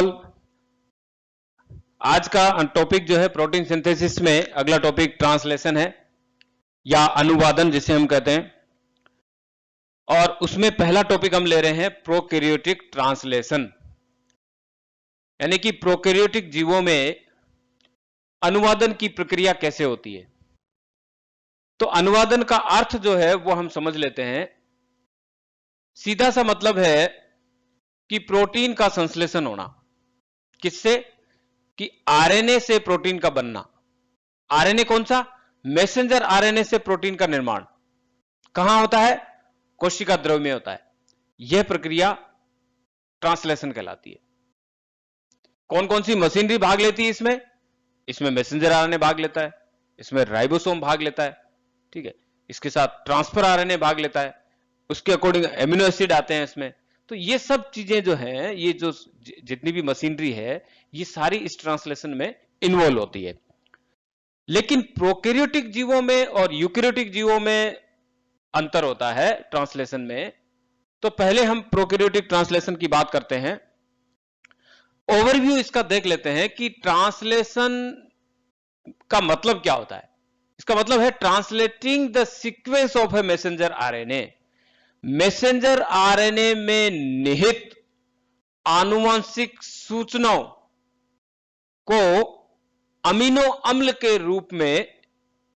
All. आज का topic जो है प्रोटीन सिंथेसिस में अगला टॉपिक ट्रांसलेशन है या अनुवादन जिसे हम कहते हैं, और उसमें पहला टॉपिक हम ले रहे हैं प्रोकैरियोटिक ट्रांसलेशन, यानी कि प्रोकैरियोटिक जीवों में अनुवादन की प्रक्रिया कैसे होती है। तो अनुवादन का अर्थ जो है वो हम समझ लेते हैं। सीधा सा मतलब है कि प्रोटीन का संश्लेषण होना। किससे? कि आरएनए से प्रोटीन का बनना। आरएनए कौन सा? मैसेंजर आरएनए से प्रोटीन का निर्माण कहां होता है? कोशिका द्रव्य में होता है। यह प्रक्रिया ट्रांसलेशन कहलाती है। कौन कौन सी मशीनरी भाग लेती है इसमें? इसमें मैसेंजर आरएनए भाग लेता है, इसमें राइबोसोम भाग लेता है, ठीक है, इसके साथ ट्रांसफर आरएनए भाग लेता है, उसके अकॉर्डिंग एमिनो एसिड आते हैं इसमें। तो ये सब चीजें जो हैं, ये जो जितनी भी मशीनरी है, ये सारी इस ट्रांसलेशन में इन्वॉल्व होती है। लेकिन प्रोकैरियोटिक जीवों में और यूकैरियोटिक जीवों में अंतर होता है ट्रांसलेशन में। तो पहले हम प्रोकैरियोटिक ट्रांसलेशन की बात करते हैं। ओवरव्यू इसका देख लेते हैं कि ट्रांसलेशन का मतलब क्या होता है। इसका मतलब है translating the sequence of A messenger RNA. Messenger RNA में निहित आनुवंशिक सूचनाओं को अमीनो अम्ल के रूप में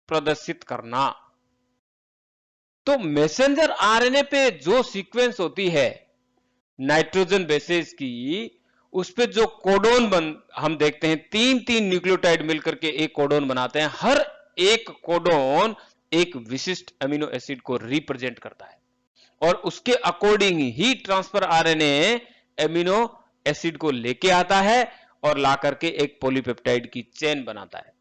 प्रदर्शित करना। तो मैसेंजर आरएनए पे जो सीक्वेंस होती है नाइट्रोजन बेसेस की, उस पे जो कोडोन हम देखते हैं, तीन तीन न्यूक्लियोटाइड मिलकर के एक कोडोन बनाते हैं। हर एक कोडोन एक विशिष्ट अमीनो एसिड को रिप्रेजेंट करता है और उसके अकॉर्डिंग ही ट्रांसफर आरएनए एमिनो एसिड को लेके आता है और ला करके एक पॉलीपेप्टाइड की चेन बनाता है।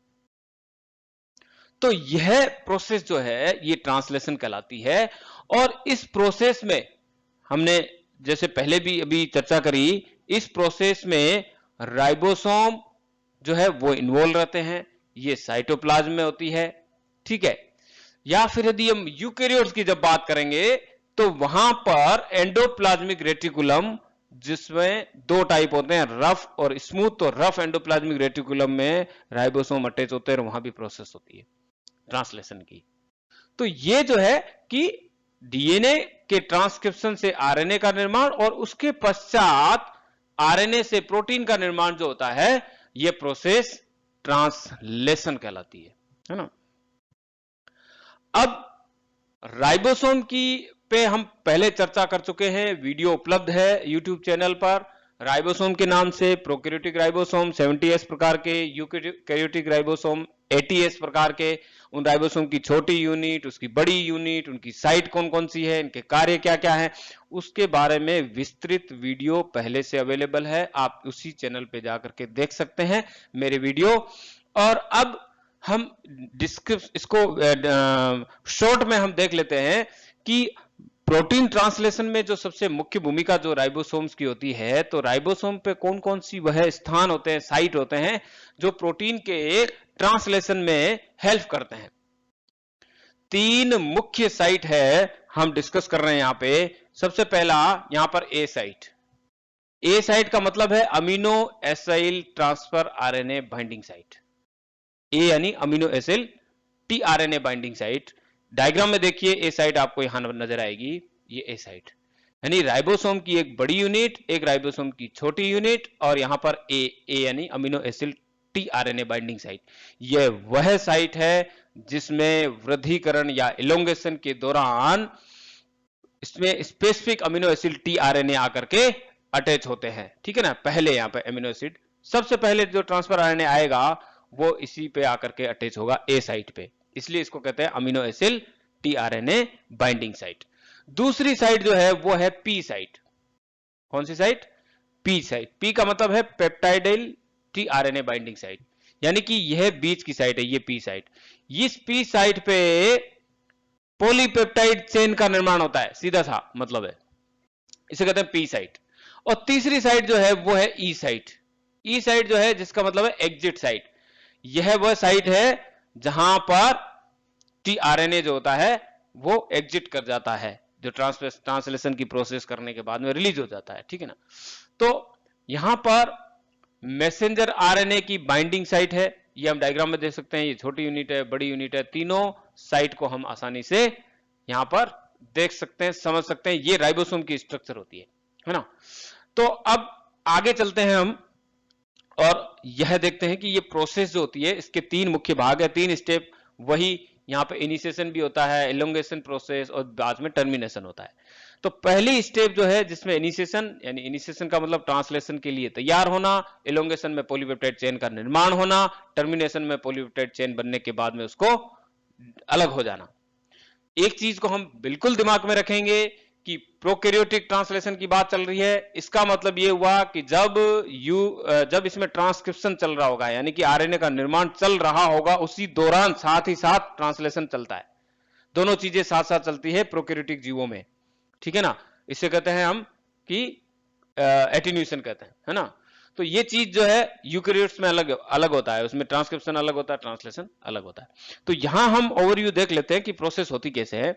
तो यह प्रोसेस जो है ये ट्रांसलेशन कहलाती है। और इस प्रोसेस में हमने जैसे पहले भी अभी चर्चा करी, इस प्रोसेस में राइबोसोम जो है वो इन्वॉल्व रहते हैं। ये साइटोप्लाज्म में होती है, ठीक है। या फिर यदि हम यूकैरियोट्स की जब बात करेंगे तो वहां पर एंडोप्लाज्मिक रेटिकुलम, जिसमें दो टाइप होते हैं, रफ और स्मूथ। तो रफ एंडोप्लाज्मिक रेटिकुलम में राइबोसोम अटैच होते हैं और वहां भी प्रोसेस होती है ट्रांसलेशन की। तो ये जो है कि डीएनए के ट्रांसक्रिप्शन से आरएनए का निर्माण और उसके पश्चात आरएनए से प्रोटीन का निर्माण जो होता है, यह प्रोसेस ट्रांसलेशन कहलाती है ना। अब राइबोसोम की पे हम पहले चर्चा कर चुके हैं, वीडियो उपलब्ध है यूट्यूब चैनल पर। राइबोसोम के नाम से प्रोकैरियोटिक राइबोसोम 70S प्रकार के, यूकैरियोटिक राइबोसोम 80S प्रकार के। उन राइबोसोम की छोटी यूनिट, उसकी बड़ी यूनिट, उनकी साइट कौन कौन सी है, इनके कार्य क्या क्या है, उसके बारे में विस्तृत वीडियो पहले से अवेलेबल है। आप उसी चैनल पे जाकर के देख सकते हैं मेरे वीडियो। और अब हम इसको शॉर्ट में हम देख लेते हैं कि प्रोटीन ट्रांसलेशन में जो सबसे मुख्य भूमिका जो राइबोसोम्स की होती है, तो राइबोसोम पे कौन कौन सी वह स्थान होते हैं, साइट होते हैं, जो प्रोटीन के ट्रांसलेशन में हेल्प करते हैं। तीन मुख्य साइट है, हम डिस्कस कर रहे हैं यहां पे। सबसे पहला यहां पर ए साइट। ए साइट का मतलब है amino acyl transfer RNA binding site. A यानी amino acyl t RNA binding site. Diagram में देखिए ए साइट आपको यहां नजर आएगी, ये ए साइट यानी राइबोसोम की एक बड़ी यूनिट, एक राइबोसोम की छोटी यूनिट, और यहां पर ए यानी amino acid T RNA binding site. यह वह साइट है जिसमें वृद्धिकरण या इलोंगेशन के दौरान इसमें specific amino acid T RNA आकर के अटैच होते हैं, ठीक है ना। पहले यहां पर अमीनो एसिड सबसे पहले जो ट्रांसफर आरएनए आएगा वो इसी पे आकर के अटैच होगा, ए साइट पे, इसलिए इसको कहते हैं amino acid tRNA binding site. दूसरी साइट जो है वो है पी साइट। कौन सी साइट? P site. पी का मतलब है पेप्टाइडिल टीआरएनए बाइंडिंग साइट, यानी कि यह बीच की साइट है, ये पी साइट। इस पी साइट पे पॉलीपेप्टाइड चेन का निर्माण होता है, सीधा सा मतलब है, इसे कहते हैं पी साइट। और तीसरी साइट जो है वो है ई साइट। ई साइट जो है जिसका मतलब है एग्जिट साइट। यह वह साइट है जहां पर टीआरएनए जो होता है वो एग्जिट कर जाता है, जो ट्रांसलेशन की प्रोसेस करने के बाद में रिलीज हो जाता है, ठीक है ना। तो यहां पर मैसेंजर आरएनए की बाइंडिंग साइट है, ये हम डायग्राम में देख सकते हैं, ये छोटी यूनिट है, बड़ी यूनिट है, तीनों साइट को हम आसानी से यहां पर देख सकते हैं, समझ सकते हैं। ये राइबोसोम की स्ट्रक्चर होती है ना। तो अब आगे चलते हैं हम और यह देखते हैं कि ये प्रोसेस जो होती है इसके तीन मुख्य भाग है, तीन स्टेप। वही यहां पे इनिशिएशन भी होता है, एलोंगेशन प्रोसेस, और बाद में टर्मिनेशन होता है। तो पहली स्टेप जो है जिसमें इनिशिएशन, यानी इनिशिएशन का मतलब ट्रांसलेशन के लिए तैयार होना, एलोंगेशन में पॉलीपेप्टाइड चेन का निर्माण होना, टर्मिनेशन में पॉलीपेप्टाइड चेन बनने के बाद में उसको अलग हो जाना। एक चीज को हम बिल्कुल दिमाग में रखेंगे कि प्रोकैरियोटिक ट्रांसलेशन की बात चल रही है, इसका मतलब यह हुआ कि जब इसमें ट्रांसक्रिप्शन चल रहा होगा, यानी कि आरएनए का निर्माण चल रहा होगा, उसी दौरान साथ ही साथ ट्रांसलेशन चलता है। दोनों चीजें साथ साथ चलती है प्रोकैरियोटिक जीवों में, ठीक है ना। इसे कहते हैं हम कि एटीन्यूएशन कहते हैं, है ना। तो ये चीज जो है यूकेरियोट्स में अलग अलग होता है, उसमें ट्रांसक्रिप्शन अलग होता है, ट्रांसलेशन अलग होता है। तो यहां हम ओवरव्यू देख लेते हैं कि प्रोसेस होती कैसे है।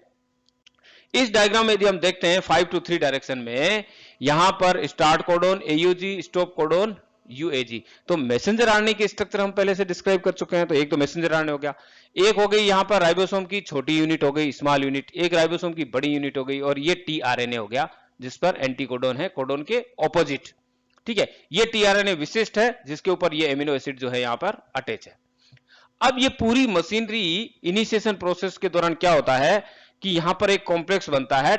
इस डायग्राम में यदि हम देखते हैं 5 to 3 डायरेक्शन में, यहां पर start codon AUG, stop codon यूएजी। तो मैसेंजर आरएनए की स्ट्रक्चर हम पहले से डिस्क्राइब कर चुके हैं। तो एक तो मैसेंजर आरएनए हो गया, एक हो गई यहां पर राइबोसोम की छोटी यूनिट हो गई, स्मॉल यूनिट, एक राइबोसोम की बड़ी यूनिट हो गई, और ये टीआरएनए हो गया जिस पर एंटी कोडोन है, कोडोन के ऑपोजिट, ठीक है। ये टीआरएनए विशिष्ट है जिसके ऊपर ये एमिनो एसिड जो है यहां पर अटैच है। अब ये पूरी मशीनरी इनिशिएशन प्रोसेस के दौरान क्या होता है कि यहां पर एक कॉम्प्लेक्स बनता है,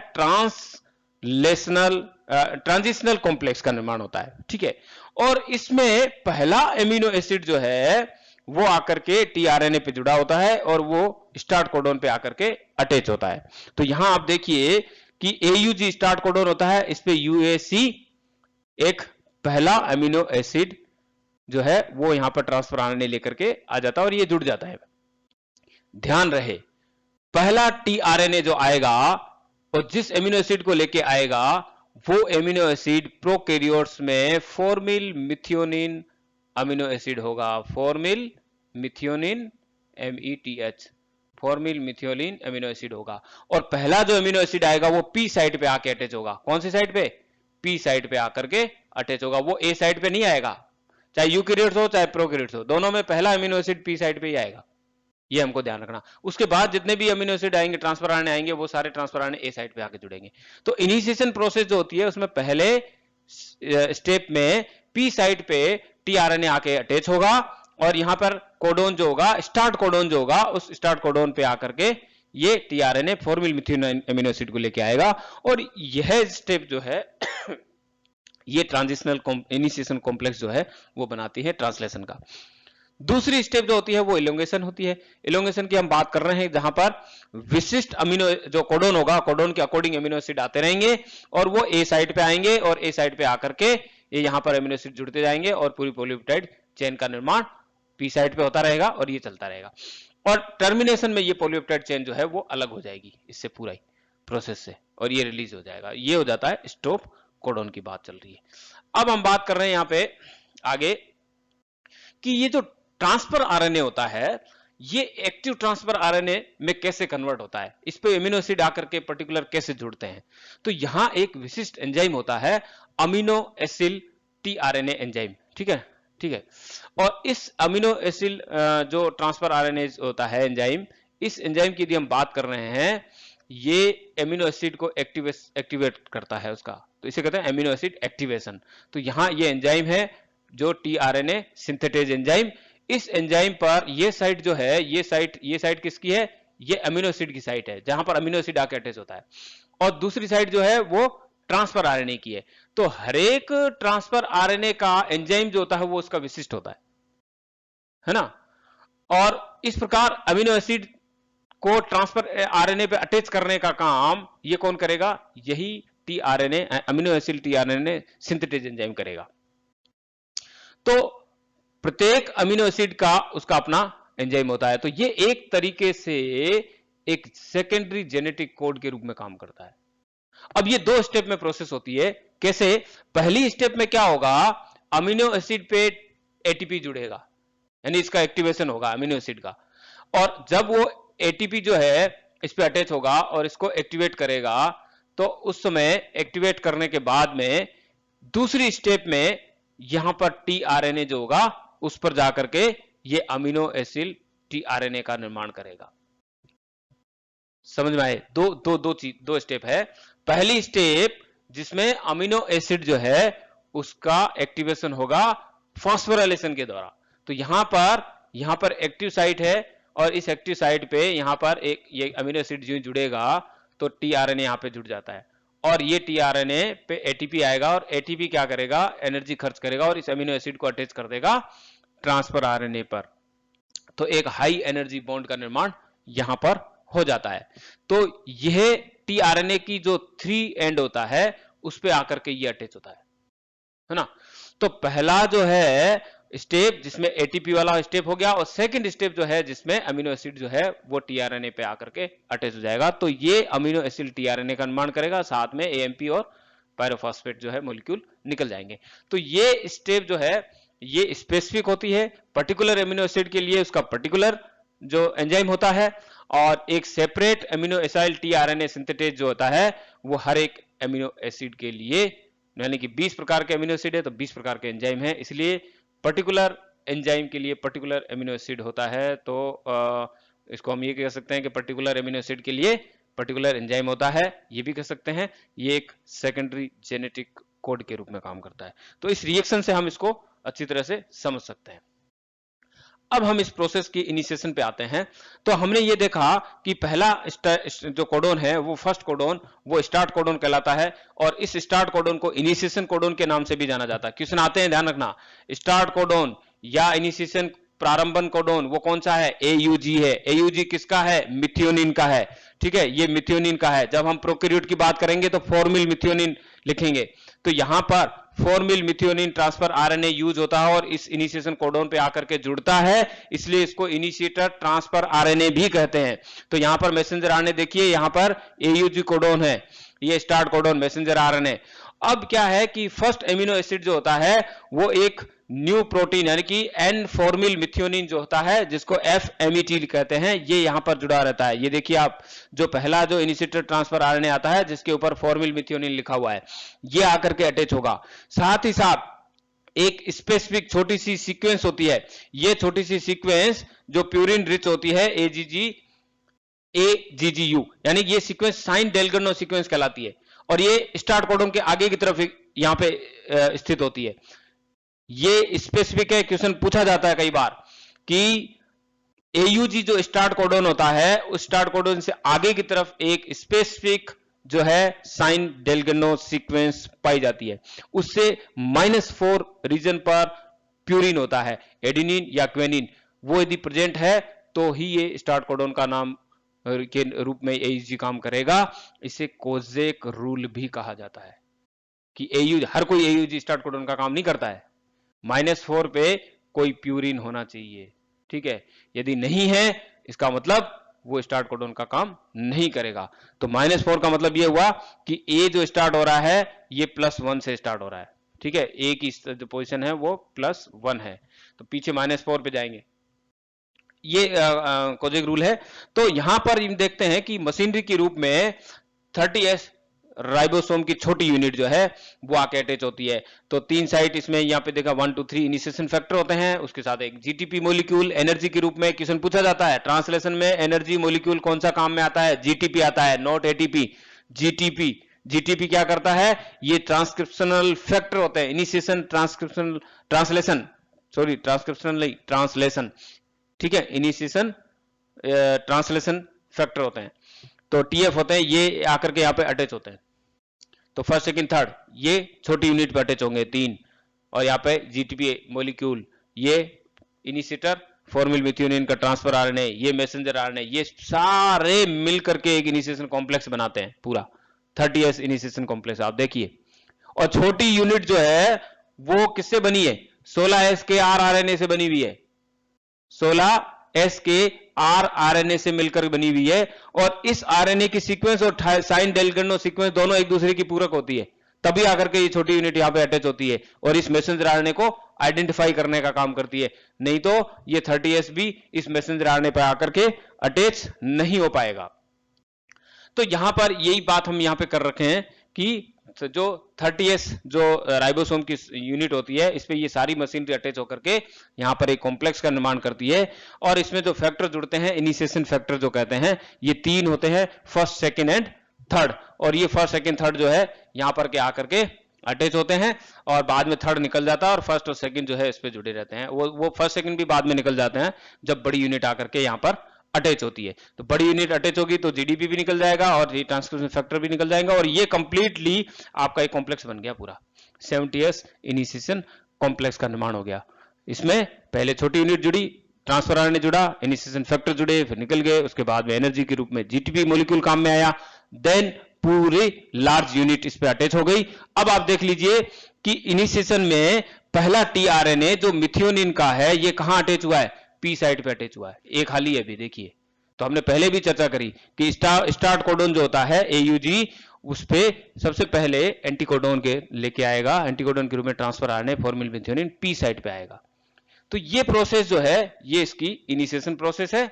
ट्रांजिशनल कॉम्प्लेक्स का निर्माण होता है, ठीक है। और इसमें पहला एमिनो एसिड जो है वो आकर के टीआरएनए पे जुड़ा होता है और वो स्टार्ट कोडोन पे आकर के अटैच होता है। तो यहां आप देखिए कि एयूजी स्टार्ट कोडोन होता है, इस पे यूएसी एक पहला एमिनो एसिड जो है वो यहां पर ट्रांसफर आरएनए लेकर के आ जाता है और ये जुड़ जाता है। ध्यान रहे, पहला टीआरएनए जो आएगा और जिस एमिनो एसिड को लेके आएगा वो एमिनो एसिड प्रोकैरियोट्स में फॉर्मिल मिथियोनिन अमीनो एसिड होगा। Formal methionine, METH, formal methionine amino acid होगा। और पहला जो अमीनो एसिड आएगा वो पी साइड पे आके अटैच होगा। कौन सी साइड पे? पी साइड पे आकर के अटैच होगा। वो ए साइड पे नहीं आएगा, चाहे यूकैरियोट्स हो चाहे प्रोकैरियोट्स हो, दोनों में पहला अमीनो एसिड पी साइड पे ही आएगा, ये हमको ध्यान रखना। उसके बाद जितने भी अमीनो एसिड आएंगे, ट्रांसफर आरएनए आएंगे, वो सारे ट्रांसफर आरएनए ए साइड पे आके जुड़ेंगे। तो इनिशिएशन प्रोसेस जो होती है उसमें पहले स्टेप में पी साइड पे टीआरएनए आके अटैच होगा और यहां पर कोडोन जो होगा, स्टार्ट कोडोन जो होगा, उस स्टार्ट कोडोन पे आकर के ये tRNA formal methionine amino acid को लेके आएगा। और यह स्टेप जो है ये ट्रांजिशनल इनिशिएशन कॉम्प्लेक्स जो है वो बनाती है ट्रांसलेशन का। दूसरी स्टेप जो होती है वो इलोंगेशन होती है। इलोंगेशन की हम बात कर रहे हैं जहां पर विशिष्ट अमीनो जो कोडोन होगा, कोडोन के अकॉर्डिंग अमीनो एसिड आते रहेंगे और वो ए साइड पे आएंगे और ए साइड पे आकर के ये यहां पर अमीनो एसिड जुड़ते जाएंगे और पूरी पॉलीपेप्टाइड चेन का निर्माण पी साइड पे होता रहेगा और ये चलता रहेगा। और टर्मिनेशन में ये पॉलीपेप्टाइड चेन जो है वो अलग हो जाएगी इससे पूरा ही प्रोसेस से और ये रिलीज हो जाएगा। ये हो जाता है स्टॉप कोडोन की बात चल रही है। अब हम बात कर रहे हैं यहां पे आगे कि ये जो ट्रांसफर आरएनए होता है ये एक्टिव ट्रांसफर आरएनए में कैसे कन्वर्ट होता है, इस पे एमिनो एसिड आकर के पर्टिकुलर कैसे जुड़ते हैं। तो यहां एक विशिष्ट एंजाइम होता है अमीनो एसिल टीआरएनए एंजाइम, ठीक है, ठीक है। और इस अमीनो एसिल जो ट्रांसफर आरएनए होता है एंजाइम, इस एंजाइम की यदि हम बात कर रहे हैं, ये एमिनो एसिड को एक्टिवेट करता है उसका, तो इसे कहते हैं एमिनो एसिड एक्टिवेशन। तो यहां ये एंजाइम है जो टीआरएनए सिंथेटेज एंजाइम। इस एंजाइम पर ये साइट जो है, ये साइट किसकी है? ये अमीनो एसिड की साइट है जहां पर अमीनो एसिड आके अटैच होता है। और दूसरी साइट जो है वो ट्रांसफर आरएनए की है। तो हर एक ट्रांसफर आरएनए का एंजाइम जो होता है वो उसका विशिष्ट होता है ना। और इस प्रकार अमीनो एसिड को ट्रांसफर आरएनए पे अटैच करने का काम ये कौन करेगा? यही tRNA, amino acid tRNA synthetase enzyme करेगा। तो प्रत्येक अमीनो एसिड का उसका अपना एंजाइम होता है। तो ये एक तरीके से एक सेकेंडरी जेनेटिक कोड के रूप में काम करता है। अब ये दो स्टेप में प्रोसेस होती है। कैसे? पहली स्टेप में क्या होगा, अमीनो एसिड पे एटीपी जुड़ेगा, यानी इसका एक्टिवेशन होगा अमीनो एसिड का। और जब वो एटीपी जो है इस पे अटैच होगा और इसको एक्टिवेट करेगा, तो उस समय एक्टिवेट करने के बाद में दूसरी स्टेप में यहां पर टीआरएनए जो होगा उस पर जाकर के ये अमीनो एसिड टीआरएनए का निर्माण करेगा। समझ में आए? दो स्टेप है। पहली स्टेप जिसमें अमीनो एसिड जो है उसका एक्टिवेशन होगा फास्फोराइलेशन के द्वारा। तो यहां पर एक्टिव साइट है और इस एक्टिव साइट पे यहां पर एक ये अमीनो एसिड जो जुड़ेगा तो टीआरएनए यहां पे जुड़ जाता है और ये टीआरएनए पे एटीपी आएगा और एटीपी क्या करेगा, एनर्जी खर्च करेगा और इस अमीनो एसिड को अटैच कर देगा ट्रांसफर आरएनए पर। तो एक हाई एनर्जी बॉन्ड का निर्माण यहां पर हो जाता है। तो यह टीआरएनए की जो 3 एंड होता है उस पे आकर के ये अटैच होता है ना। तो पहला जो है स्टेप जिसमें एटीपी वाला स्टेप हो गया और सेकंड स्टेप जो है जिसमें अमीनो एसिड जो है वो टीआरएनए पे आकर के अटैच हो जाएगा। तो ये अमीनो एसिड टीआरएनए का निर्माण करेगा, साथ में एएमपी और पायरोफॉस्फेट जो है मॉलिक्यूल निकल जाएंगे। तो ये स्टेप जो है ये स्पेसिफिक होती है पर्टिकुलर अमीनो एसिड के लिए, उसका पर्टिकुलर जो एंजाइम होता है, और एक separate amino acid tRNA synthetase जो होता है वो हर एक अमीनो एसिड के लिए, यानी कि 20 प्रकार के अमीनो एसिड है तो 20 प्रकार के एंजाइम है, इसलिए पर्टिकुलर एंजाइम के लिए पर्टिकुलर अमीनो एसिड होता है। तो इसको हम ये कह सकते हैं कि पर्टिकुलर अमीनो एसिड के लिए पर्टिकुलर एंजाइम होता है, ये भी कह सकते हैं। ये एक सेकेंडरी जेनेटिक कोड के रूप में काम करता है। तो इस रिएक्शन से हम इसको अच्छी तरह से समझ सकते हैं। अब हम इस प्रोसेस की इनिशिएशन पे आते हैं। तो हमने ये देखा कि पहला जो कोडोन है वो फर्स्ट कोडोन वो स्टार्ट कोडोन कहलाता है और इस स्टार्ट कोडोन को इनिशिएशन कोडोन के नाम से भी जाना जाता है। क्वेश्चन आते हैं, ध्यान रखना, स्टार्ट कोडोन या इनिशिएशन प्रारंभन कोडोन वो कौन सा है? AUG है। AUG किसका है? मिथियोनिन का है। ठीक है, ये मिथियोनिन का है। जब हम प्रोकैरियोट की बात करेंगे तो फॉर्मिल मिथियोनिन लिखेंगे। तो यहां पर formal methionine transfer RNA use होता है और इस इनिशिएशन कोडोन पे आकर के जुड़ता है, इसलिए इसको इनिशिएटर ट्रांसफर आरएनए भी कहते हैं। तो यहां पर मैसेंजर आरएनए देखिए, यहां पर AUG कोडोन है, ये स्टार्ट कोडोन मैसेंजर आरएनए। अब क्या है कि फर्स्ट एमिनो एसिड जो होता है वो एक न्यू प्रोटीन यानी कि एन फॉर्मिल मिथियोनिन जो होता है जिसको FMET कहते हैं, ये यहां पर जुड़ा रहता है। ये देखिए आप, जो पहला जो इनिशिएटर ट्रांसफर आरएनए आता है जिसके ऊपर फॉर्मिल मिथियोनिन लिखा हुआ है, ये आकर के अटैच होगा। साथ ही साथ एक स्पेसिफिक छोटी सी सीक्वेंस होती है, ये छोटी सी सीक्वेंस जो प्यूरिन रिच होती है AGGU, यानी ये सीक्वेंस साइन डेल्गर्नो सीक्वेंस कहलाती है और ये स्टार्ट कोडोन के आगे की तरफ यहां पे स्थित होती है। ये स्पेसिफिक है, क्वेश्चन पूछा जाता है कई बार कि AUG जो स्टार्ट कोडोन होता है उस स्टार्ट कोडोन से आगे की तरफ एक स्पेसिफिक जो है साइन डेल्गर्नो सीक्वेंस पाई जाती है, उससे -4 रीजन पर प्यूरिन होता है, एडेनिन या ग्वानिन, वो यदि प्रेजेंट है तो ही ये स्टार्ट कोडोन का नाम के रूप में AUG काम करेगा। इसे कोजेक रूल भी कहा जाता है कि AUG, हर कोई AUG स्टार्ट कोडोन का काम नहीं करता है, -4 पे कोई प्यूरिन होना चाहिए। ठीक है, यदि नहीं है इसका मतलब वो स्टार्ट कोडोन का काम नहीं करेगा। तो -4 का मतलब ये हुआ कि A जो स्टार्ट हो रहा है ये +1 से स्टार्ट हो रहा है। ठीक है, A की जो पोजीशन है वो +1 है, तो पीछे -4 पे जाएंगे, ये कोजेक रूल है। तो यहां पर हम देखते हैं कि मशीनरी के रूप में 30S राइबोसोम की छोटी यूनिट जो है वो आके अटैच होती है। तो 3 साइट इसमें यहाँ पे देखा 1 2 3 इनिशिएशन फैक्टर होते हैं, उसके साथ एक GTP मॉलिक्यूल एनर्जी के रूप में क्वेश्चन पूछा जाता है। ट्रांसलेशन में एनर्जी मॉलिक्यूल कौन सा काम में आता है? GTP आता है, नॉट ATP। GTP क्या करता है? ये ट्रांसक्रिप्शनल फैक्टर होते हैं, इनिशिएशन ट्रांसलेशन, ठीक है, इनिशिएशन ट्रांसलेशन फैक्टर होते हैं। तो TF होते हैं, ये आकर के यहाँ पे अटैच होते हैं। तो फर्स्ट सेकंड थर्ड ये छोटी यूनिट पे अटैच होंगे 3, और यहाँ पे GTP मॉलिक्यूल, ये इनिशिएटर फॉर्मिल मिथियोनिन का ट्रांसफर आरएनए, ये मैसेंजर आरएनए, ये सारे मिलकर के एक इनिशिएशन कॉम्प्लेक्स बनाते हैं, पूरा 30S इनिशिएशन कॉम्प्लेक्स आप देखिए। और छोटी यूनिट जो है वो किससे बनी है? 16S के rRNA से बनी हुई है, 16S के rRNA से मिलकर बनी हुई है। और इस RNA की सीक्वेंस और साइन डेल्गर्नो सीक्वेंस दोनों एक दूसरे की पूरक होती है, तभी आकर के ये छोटी यूनिट यहां पे अटैच होती है और इस मैसेंजर RNA को आइडेंटिफाई करने का काम करती है। नहीं तो ये 30S भी इस मैसेंजर RNA पर आकर के अटैच नहीं हो पाएगा। तो यहां पर यही बात हम यहां पे कर रखे हैं कि जो 30S जो राइबोसोम की यूनिट होती है, इस पे ये सारी मशीनरी अटैच होकर के यहाँ पर एक कॉम्प्लेक्स का निर्माण करती है। और इसमें जो फैक्टर जुड़ते हैं, इनिशिएशन फैक्टर जो कहते हैं, ये 3 होते हैं, फर्स्ट, सेकेंड एंड थर्ड। और ये फर्स्ट, सेकेंड, थर्ड जो है यहाँ पर के आकर के अटैच होते हैं और बाद में थर्ड निकल जाता है और फर्स्ट और सेकंड जो है इस पे जुड़े रहते हैं। वो फर्स्ट सेकंड भी बाद में निकल जाते हैं जब बड़ी यूनिट आकर के यहाँ पर अटैच होती है। तो बड़ी यूनिट अटैच होगी तो जीडीपी भी निकल जाएगा और ये ट्रांसक्रिप्शन फैक्टर भी निकल जाएगा और ये कंप्लीटली आपका एक कॉम्प्लेक्स बन गया पूरा। 70S इनिशिएशन कॉम्प्लेक्स का निर्माण हो गया। इसमें पहले छोटी यूनिट जुड़ी, ट्रांसफर आरएनए जुड़ा, इनिशिएशन फैक्टर जुड़े, फिर निकल गए, उसके बाद में एनर्जी के रूप में जीटीपी मॉलिक्यूल काम में आया, देन पूरी लार्ज यूनिट इस पे अटैच हो गई। अब आप देख लीजिए कि इनिशिएशन में पहला टीआरएनए जो मिथियोनिन का है, ये कहां अटैच हुआ है? पी साइड पे अटैच हुआ है। एक खाली है अभी, देखिए। तो हमने पहले भी चर्चा करी कि स्टार्ट कोडोन जो होता है एयूजी, उस पे सबसे पहले एंटीकोडोन के लेके आएगा, एंटीकोडोन के रूप में transfer RNA formal methionine P side पे आएगा। तो ये प्रोसेस जो है ये इसकी इनिशिएशन प्रोसेस है।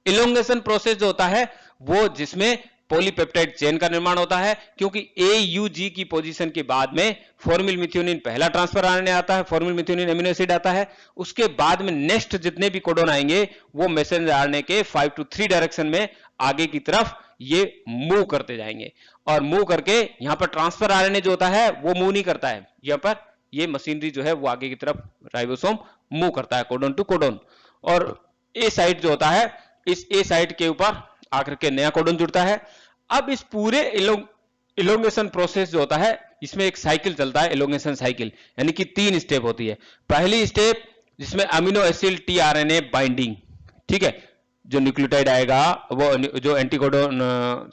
इलोंगेशन प्रोसेस जो होता है वो जिसमें पॉलीपेप्टाइड चेन का निर्माण होता है, क्योंकि AUG की पोजीशन के बाद में फॉर्मिल मिथियोनिन पहला ट्रांसफर आरएनए आता है, फॉर्मिल मिथियोनिन एमिनो एसिड आता है, उसके बाद में नेक्स्ट जितने भी कोडोन आएंगे वो मैसेंजर आरएनए के 5 to 3 डायरेक्शन में आगे की तरफ ये मूव करते जाएंगे और मूव करके यहां पर ट्रांसफर आरएनए जो होता है वो मूव नहीं करता है, यहां पर ये मशीनरी जो है वो आगे की तरफ राइबोसोम मूव करता है कोडोन टू कोडोन। और ए साइट जो होता है, इस ए साइट के ऊपर आकर के नया कोडोन जुड़ता है। अब इस पूरे इलोंगेशन प्रोसेस जो होता है इसमें एक साइकिल चलता है, इलोंगेशन साइकिल, यानी कि 3 स्टेप होती है। पहली स्टेप जिसमें अमीनो एसिड टीआरएनए बाइंडिंग, ठीक है, जो न्यूक्लियोटाइड आएगा वो जो एंटीकोडोन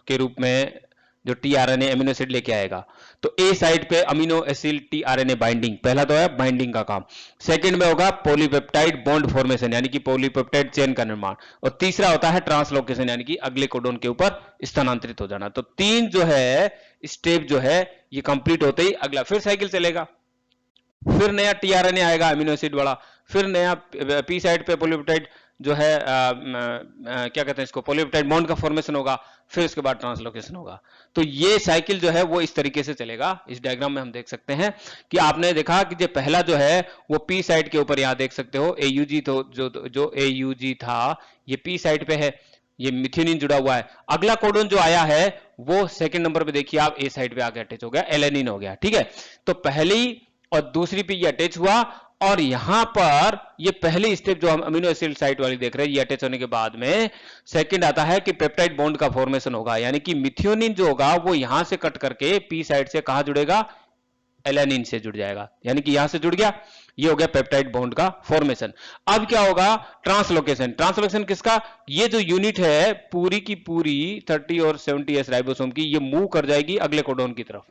के रूप में जो टीआरएनए अमीनो एसिड लेके आएगा, तो ए साइड पे अमीनो एसिड टीआरएनए बाइंडिंग, पहला तो है बाइंडिंग का काम। सेकंड में होगा पॉलीपेप्टाइड बॉन्ड फॉर्मेशन, यानी कि पॉलीपेप्टाइड चेन का निर्माण। और तीसरा होता है ट्रांसलोकेशन, यानी कि अगले कोडोन के ऊपर स्थानांतरित हो जाना। तो 3 जो है स्टेप जो है ये कंप्लीट होते ही अगला फिर साइकिल चलेगा, फिर नया टीआरएनए आएगा अमीनो एसिड वाला, फिर नया पी साइड पे पॉलीपेप्टाइड जो है क्या कहते हैं इसको, पॉलीपेप्टाइड बॉन्ड का फॉर्मेशन होगा, फिर उसके बाद ट्रांसलोकेशन होगा। तो ये साइकिल जो है वो इस तरीके से चलेगा। इस डायग्राम में हम देख सकते हैं कि आपने देखा कि जो पहला जो है वो पी साइड के ऊपर, यहां देख सकते हो एयूजी, तो जो एयूजी था ये पी साइड पे है, ये मिथियोनिन जुड़ा हुआ है। अगला कोडोन जो आया है वो सेकंड नंबर पे देखिए आप, ए साइड पे आके अटैच हो गया, एलेनिन हो गया, ठीक है। तो पहली और दूसरी पे ये अटैच हुआ और यहां पर ये पहली स्टेप जो हम अमीनो एसिड साइट वाली देख रहे हैं, ये अटैच होने के बाद में सेकंड आता है कि पेप्टाइड बॉन्ड का फॉर्मेशन होगा, यानी कि मिथियोनिन जो होगा वो यहां से कट करके पी साइड से कहां जुड़ेगा, एलेनिन से जुड़ जाएगा, यानी कि यहां से जुड़ गया, ये हो गया पेप्टाइड बॉन्ड का फॉर्मेशन। अब क्या होगा, ट्रांसलोकेशन। ट्रांसलोकेशन किसका, ये जो यूनिट है पूरी की पूरी 30 और 70S राइबोसोम की, ये मूव कर जाएगी अगले कोडोन की तरफ।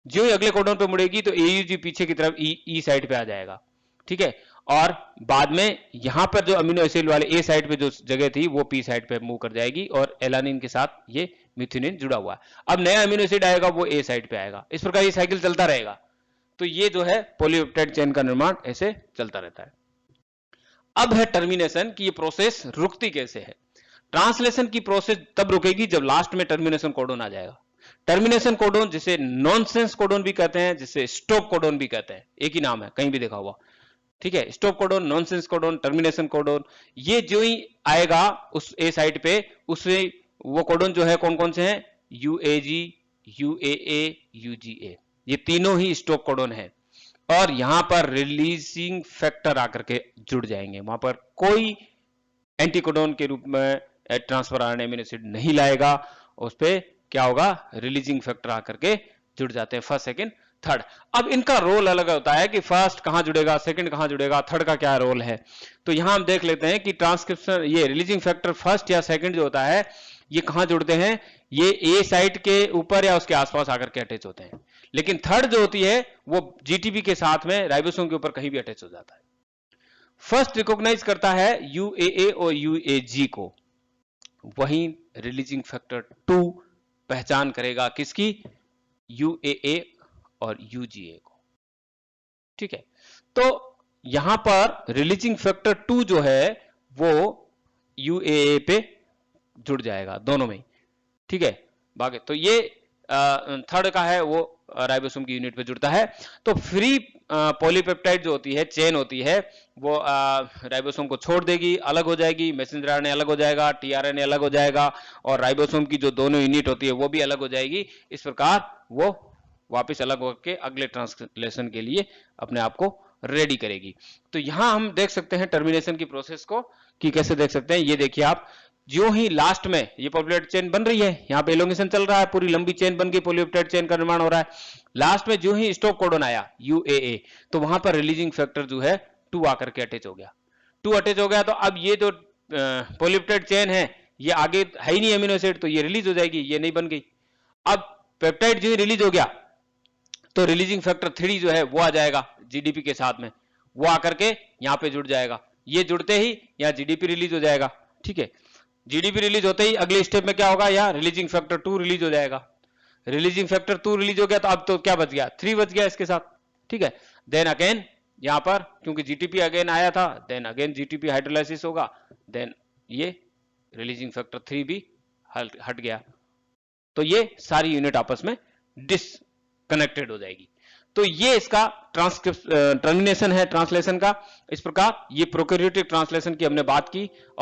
जो ही अगले कोडोन पे मुड़ेगी तो एयूजी पीछे की तरफ ई साइड पे आ जाएगा, ठीक है। और बाद में यहां पर जो अमीनो एसिड वाले ए साइड पे जो जगह थी वो पी साइड पे मूव कर जाएगी और एलानिन के साथ ये मिथियोनिन जुड़ा हुआ है। अब नया अमीनो एसिड आएगा वो ए साइड पे आएगा, इस प्रकार ये साइकिल चलता रहेगा। तो ये जो है पॉलीपेप्टाइड चेन का निर्माण ऐसे चलता रहता है। अब है टर्मिनेशन की ये प्रोसेस रुकती कैसे है। ट्रांसलेशन की प्रोसेस तब रुकेगी जब लास्ट में टर्मिनेशन कोडोन आ जाएगा। टर्मिनेशन कोडोन जिसे नॉनसेंस कोडोन भी कहते हैं, जिसे स्टॉप कोडोन भी कहते हैं, एक ही नाम है, कहीं भी देखा हुआ, ठीक है। Stop codon, nonsense codon, termination codon, ये जो ही आएगा उस ए साइड पे, उससे वो कोडोन जो है कौन कौन से हैं, यूएजी, यूएए, यूजीए, ये तीनों ही स्टॉप कोडोन है। और यहां पर रिलीजिंग फैक्टर आकर के जुड़ जाएंगे, वहां पर कोई एंटीकोडोन के रूप में ट्रांसफर आरएनए अमीनो एसिड नहीं लाएगा, उस पे क्या होगा, रिलीजिंग फैक्टर आकर के जुड़ जाते हैं, फर्स्ट, सेकंड, थर्ड। अब इनका रोल अलग होता है कि फर्स्ट कहां जुड़ेगा, सेकंड कहां जुड़ेगा, थर्ड का क्या रोल है। तो यहां हम देख लेते हैं कि ट्रांसक्रिप्शन, ये रिलीजिंग फैक्टर फर्स्ट या सेकंड जो होता है ये कहां जुड़ते हैं, ये ए साइट के ऊपर या उसके आसपास आकर के अटैच होते हैं। लेकिन थर्ड जो होती है वो जीटीपी के साथ में राइबोसोम के ऊपर कहीं भी अटैच हो जाता है। फर्स्ट रिकॉग्नाइज करता है यूएए और यूएजी को, वहीं रिलीजिंग फैक्टर 2 पहचान करेगा किसकी, यूएए और यूजीए को, ठीक है। तो यहां पर रिलीजिंग फैक्टर 2 जो है वो यूएए पे जुड़ जाएगा दोनों में, ठीक है। बाकी तो ये थर्ड का है वो राइबोसोम की यूनिट पे जुड़ता है। तो फ्री पॉलीपेप्टाइड जो होती है, चेन होती है, वो राइबोसोम को छोड़ देगी, अलग हो जाएगी, मैसेंजर आरएनए अलग हो जाएगा, टीआरएनए अलग हो जाएगा, और राइबोसोम की जो दोनों यूनिट होती है वो भी अलग हो जाएगी। इस प्रकार वो वापस अलग होकर अगले ट्रांसलेशन के लिए अपने आप को रेडी करेगी। तो यहां हम देख सकते हैं टर्मिनेशन की प्रोसेस को कि कैसे देख सकते हैं। ये देखिए आप, जो ही लास्ट में ये पॉलीपेप्टाइड चेन बन रही है, यहाँ पे एलोंगेशन चल रहा है, पूरी लंबी चेन बन गई, पॉलीपेप्टाइड चेन का निर्माण हो रहा है। लास्ट में जो ही स्टॉप कोडन आया UAA, तो वहां पर रिलीजिंग फैक्टर जो है 2 आकर के अटैच हो गया। 2 अटैच हो गया, तो अब ये जो पॉलीपेप्टाइड चेन है, ये आगे है ही नहीं अमीनो एसिड, तो ये रिलीज हो जाएगी, ये नहीं बन गई। अब पेप्टाइड जो ही रिलीज हो गया, तो रिलीजिंग फैक्टर 3 जो है वो आ जाएगा जीडीपी के साथ में, वो आकर के यहाँ पे जुड़ जाएगा। ये जुड़ते ही यहाँ जीडीपी रिलीज हो जाएगा। ठीक है, जीडीपी रिलीज होते ही अगले स्टेप में क्या होगा, यहाँ रिलीजिंग फैक्टर 2 रिलीज हो जाएगा। रिलीजिंग फैक्टर 2 रिलीज हो गया, तो अब तो क्या बच गया, 3 बच गया इसके साथ। ठीक है, देन अगेन यहाँ पर क्योंकि जीटीपी अगेन आया था, देन अगेन जीटीपी हाइड्रोलाइसिस होगा, देन ये रिलीजिंग फैक्टर 3 भी हट गया। तो ये सारी यूनिट आपस में डिसकनेक्टेड हो जाएगी। तो ये इसका टर्मिनेशन है ट्रांसलेशन का। इस प्रकार ये प्रोकैरियोटिक ट्रांसलेशन की हमने बात की।